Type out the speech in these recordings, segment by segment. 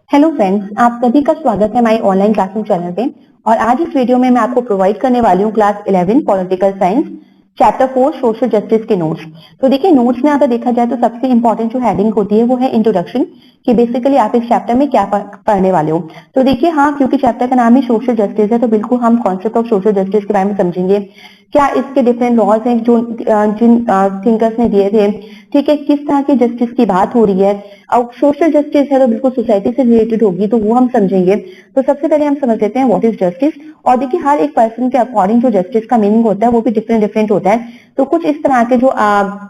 Hello friends, आप सभी का स्वागत है हमारे ऑनलाइन क्लासिंग चैनल पे। और आज इस वीडियो में मैं आपको प्रोवाइड करने वाली हूँ class 11 political science chapter 4 social justice के नोट्स। तो देखिए, नोट्स में अगर देखा जाए तो सबसे इंपॉर्टेंट जो हेडिंग होती है वो है इंट्रोडक्शन, कि बेसिकली आप इस चैप्टर में क्या पढ़ने वाले हो। तो देखिए, हाँ, क्योंकि चैप्टर का नाम ही सोशल जस्टिस है तो बिल्कुल हम कॉन्सेप्ट ऑफ सोशल जस्टिस के बारे में समझेंगे। क्या इसके डिफरेंट लॉज हैं जो जिन थिंकर्स ने दिए थे, ठीक है, किस तरह की जस्टिस की बात हो रही है। और सोशल जस्टिस है तो बिल्कुल सोसाइटी से रिलेटेड होगी, तो वो हम समझेंगे। तो सबसे पहले हम समझ लेते हैं व्हाट इज जस्टिस। और देखिए, हर एक पर्सन के अकॉर्डिंग जो जस्टिस का मीनिंग होता है वो भी डिफरेंट डिफरेंट होता है। तो कुछ इस तरह के जो आप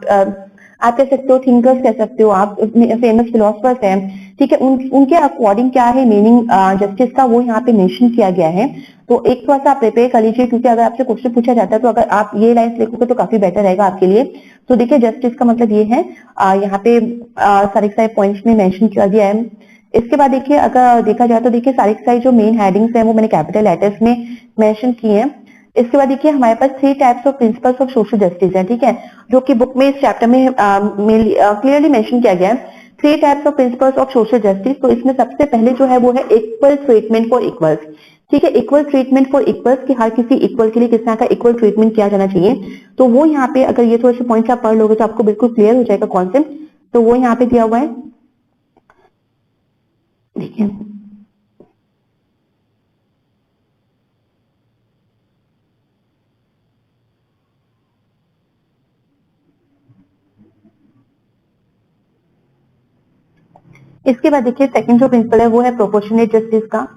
कह सकते हो, थिंकर्स कह सकते हो, आप फेमस फिलोसफर्स हैं, ठीक है, उनके अकॉर्डिंग क्या है मीनिंग जस्टिस का, वो यहाँ पे मेंशन किया गया है। तो एक थोड़ा सा आप प्रिपेयर कर लीजिए, क्योंकि अगर आपसे क्वेश्चन पूछा जाता है तो अगर आप ये लाइन लिखोगे तो काफी बेटर रहेगा आपके लिए। तो देखिए, जस्टिस का मतलब ये है, यहाँ पे सारे सारे पॉइंट्स में मेंशन किया गया है। इसके बाद देखिए, अगर देखा जाए तो देखिए, सारी सारी जो मेन हेडिंग्स हैं वो मैंने कैपिटल लेटर्स में मेंशन की हैं। इसके बाद देखिए, हमारे पास 3 types of principles of social justice है, ठीक है, जो कि बुक में इस चैप्टर में क्लियरली मेंशन किया गया है। 3 types of principles of social justice. तो इसमें सबसे पहले जो है वो है इक्वल ट्रीटमेंट फॉर इक्वल्स, ठीक है, इक्वल ट्रीटमेंट फॉर इक्वल्स, कि हर किसी इक्वल के लिए किस तरह का इक्वल ट्रीटमेंट किया जाना चाहिए। तो वो यहाँ पे अगर ये थोड़े से पॉइंट्स आप पढ़ लोगे तो आपको बिल्कुल क्लियर हो जाएगा कॉन्सेप्ट। तो वो यहाँ पे दिया हुआ है, देखिए। इसके बाद देखिए, सेकंड जो प्रिंसिपल है वो है प्रोपोर्शनेट जस्टिस का।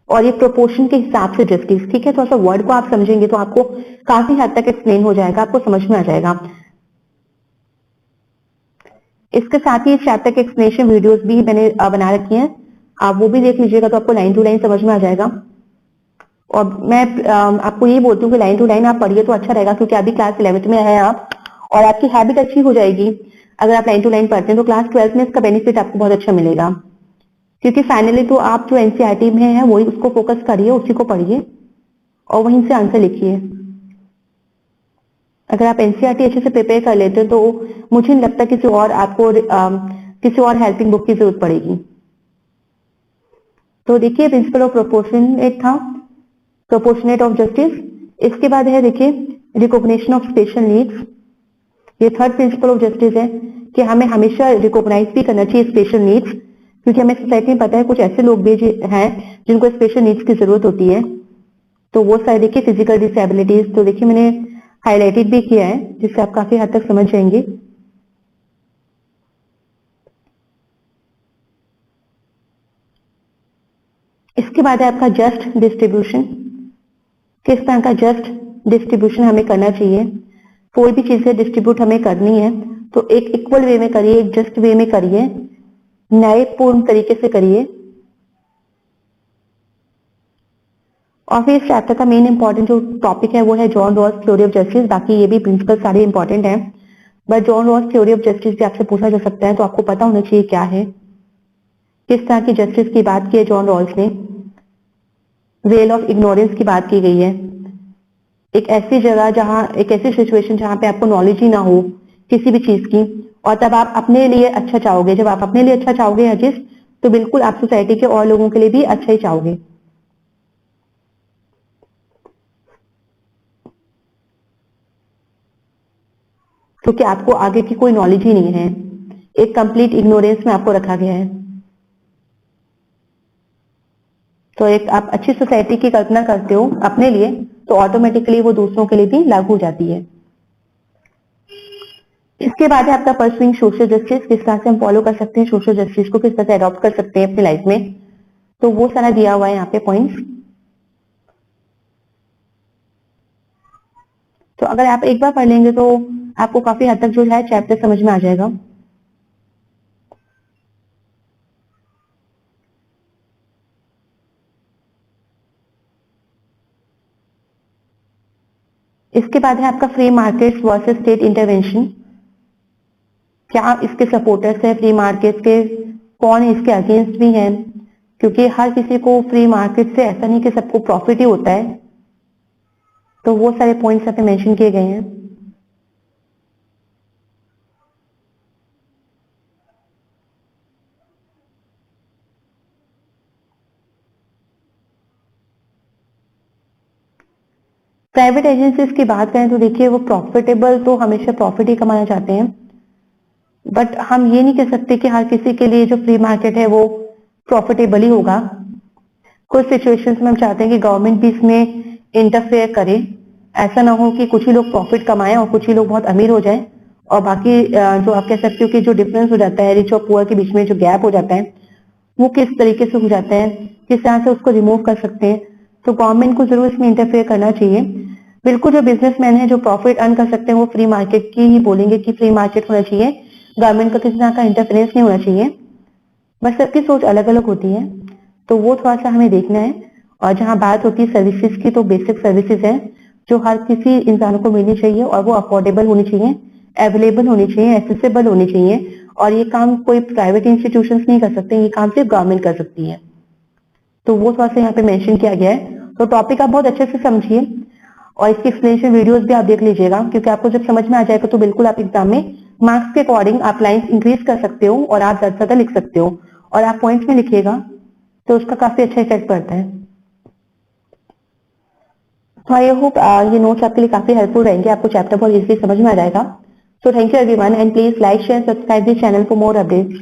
और ये प्रोपोर्शन के हिसाब से जस्टिस, ठीक है। थोड़ा सा वर्ड को आप समझेंगे तो आपको काफी हद तक एक्सप्लेन हो जाएगा, आपको समझ में आ जाएगा। इसके साथ ही इस चैप्टर के एक्सप्लेनेशन वीडियोस भी मैंने बना रखी हैं, आप वो भी देख लीजिएगा तो आपको लाइन टू लाइन समझ में आ जाएगा। और मैं आपको ये बोलती हूँ कि लाइन टू लाइन आप पढ़िए तो अच्छा रहेगा, क्योंकि अभी क्लास 11th में है आप, और आपकी हैबिट अच्छी हो जाएगी। अगर आप लाइन टू लाइन पढ़ते हैं तो क्लास 12th में इसका बेनिफिट आपको बहुत अच्छा मिलेगा। क्योंकि फाइनली तो आप जो एनसीईआरटी में है वही उसको फोकस करिए, उसी को पढ़िए और वहीं से आंसर लिखिए। अगर आप एनसीईआरटी अच्छे से प्रिपेयर कर लेते हो तो मुझे नहीं लगता किसी और आपको किसी और हेल्पिंग बुक की जरूरत पड़ेगी। तो देखिए, प्रिंसिपल ऑफ प्रोपोर्शनेट था, प्रोपोर्शनेट ऑफ जस्टिस। इसके बाद है देखिए, रिकॉग्निशन ऑफ स्पेशल नीड्स। ये थर्ड प्रिंसिपल ऑफ जस्टिस है कि हमें हमेशा रिकॉग्नाइज भी करना चाहिए स्पेशल नीड्स, क्योंकि हमें सोसाइटी में पता है कुछ ऐसे लोग भी हैं जिनको स्पेशल नीड्स की जरूरत होती है। तो वो सारे देखिए, फिजिकल डिसेबिलिटीज, तो देखिए मैंने हाईलाइटेड भी किया है जिससे आप काफी हद तक समझ जाएंगे। इसके बाद है आपका जस्ट डिस्ट्रीब्यूशन, किस तरह का जस्ट डिस्ट्रीब्यूशन हमें करना चाहिए। कोई भी चीजें डिस्ट्रीब्यूट हमें करनी है तो एक इक्वल वे में करिए, एक जस्ट वे में करिए, न्यायपूर्ण तरीके से करिए। और फिर इस चैप्टर का मेन इंपॉर्टेंट जो टॉपिक है वो है John Rawls theory of justice. बाकी ये भी प्रिंसिपल सारे इंपॉर्टेंट हैं, but John Rawls theory of justice भी आपसे पूछा जा सकता है, तो आपको पता होना चाहिए क्या है, किस तरह की जस्टिस की बात की है जॉन रॉल्स ने। वेल ऑफ इग्नोरेंस की बात की गई है, एक ऐसी जगह जहां, एक ऐसी सिचुएशन जहां पे आपको नॉलेज ही ना हो किसी भी चीज की, और तब आप अपने लिए अच्छा चाहोगे। जब आप अपने लिए अच्छा चाहोगे हजिस, तो बिल्कुल आप सोसाइटी के और लोगों के लिए भी अच्छा ही चाहोगे, क्योंकि आपको आगे की कोई नॉलेज ही नहीं है, एक कंप्लीट इग्नोरेंस में आपको रखा गया है। तो एक आप अच्छी सोसाइटी की कल्पना करते हो अपने लिए, तो ऑटोमेटिकली वो दूसरों के लिए भी लागू हो जाती है। इसके बाद है आपका परसुइंग सोशल जस्टिस, किस तरह से हम फॉलो कर सकते हैं सोशल जस्टिस को, किस तरह से अडॉप्ट कर सकते हैं अपनी लाइफ में। तो वो सारा दिया हुआ है यहाँ पे पॉइंट्स। तो अगर आप एक बार पढ़ लेंगे तो आपको काफी हद तक जो है चैप्टर समझ में आ जाएगा। इसके बाद है आपका free market versus state intervention. क्या इसके सपोर्टर्स हैं फ्री मार्केट के, कौन इसके अगेंस्ट भी हैं, क्योंकि हर किसी को फ्री मार्केट से ऐसा नहीं कि सबको प्रॉफिट ही होता है। तो वो सारे पॉइंट्स यहाँ पे मेंशन किए गए हैं। प्राइवेट एजेंसीज की बात करें तो देखिए वो प्रॉफिटेबल तो हमेशा प्रॉफिट ही कमाना चाहते हैं, बट हम ये नहीं कह सकते कि हर किसी के लिए जो फ्री मार्केट है वो प्रॉफिटेबल ही होगा। कुछ सिचुएशंस में हम चाहते हैं कि गवर्नमेंट भी इसमें इंटरफेयर करे, ऐसा ना हो कि कुछ ही लोग प्रॉफिट कमाएं और कुछ ही लोग बहुत अमीर हो जाएं, और बाकी जो आप कह सकते हो कि जो डिफरेंस हो जाता है रिच और पुअर के बीच में जो गैप हो जाता है वो किस तरीके से हो जाता है, किस तरह से उसको रिमूव कर सकते हैं। तो गवर्नमेंट को जरूर इसमें इंटरफेयर करना चाहिए। बिल्कुल जो बिजनेसमैन है जो प्रॉफिट अर्न कर सकते हैं वो फ्री मार्केट की ही बोलेंगे कि फ्री मार्केट होना चाहिए, गवर्नमेंट का किसी तरह का इंटरफेरेंस नहीं होना चाहिए। बस सबकी सोच अलग अलग होती है, तो वो थोड़ा सा हमें देखना है। और जहाँ बात होती है सर्विसेज की, तो बेसिक सर्विसेज है जो हर किसी इंसान को मिलनी चाहिए और वो अफोर्डेबल होनी चाहिए, अवेलेबल होनी चाहिए, एक्सेसिबल होनी चाहिए। और ये काम कोई प्राइवेट इंस्टीट्यूशंस नहीं कर सकते, ये काम सिर्फ गवर्नमेंट कर सकती है। तो वो थोड़ा सा यहाँ पे मेंशन किया गया है। तो टॉपिक आप बहुत अच्छे से समझिए और इसकी एक्सप्लेनेशन वीडियोस भी आप देख लीजिएगा, क्योंकि आपको जब समझ में आ जाएगा तो बिल्कुल आप एग्जाम में मार्क्स के अकॉर्डिंग आप लाइंस इंक्रीज कर सकते हो और आप ज्यादा ज्यादा लिख सकते हो, और आप पॉइंट्स में लिखिएगा तो उसका काफी अच्छा इफेक्ट पड़ता है। तो आई होप ये नोट्स आपके लिए काफी हेल्पफुल रहेंगे, आपको चैप्टर बहुत इजीली समझ में आ जाएगा। So thank you everyone and please like share subscribe this channel for more updates.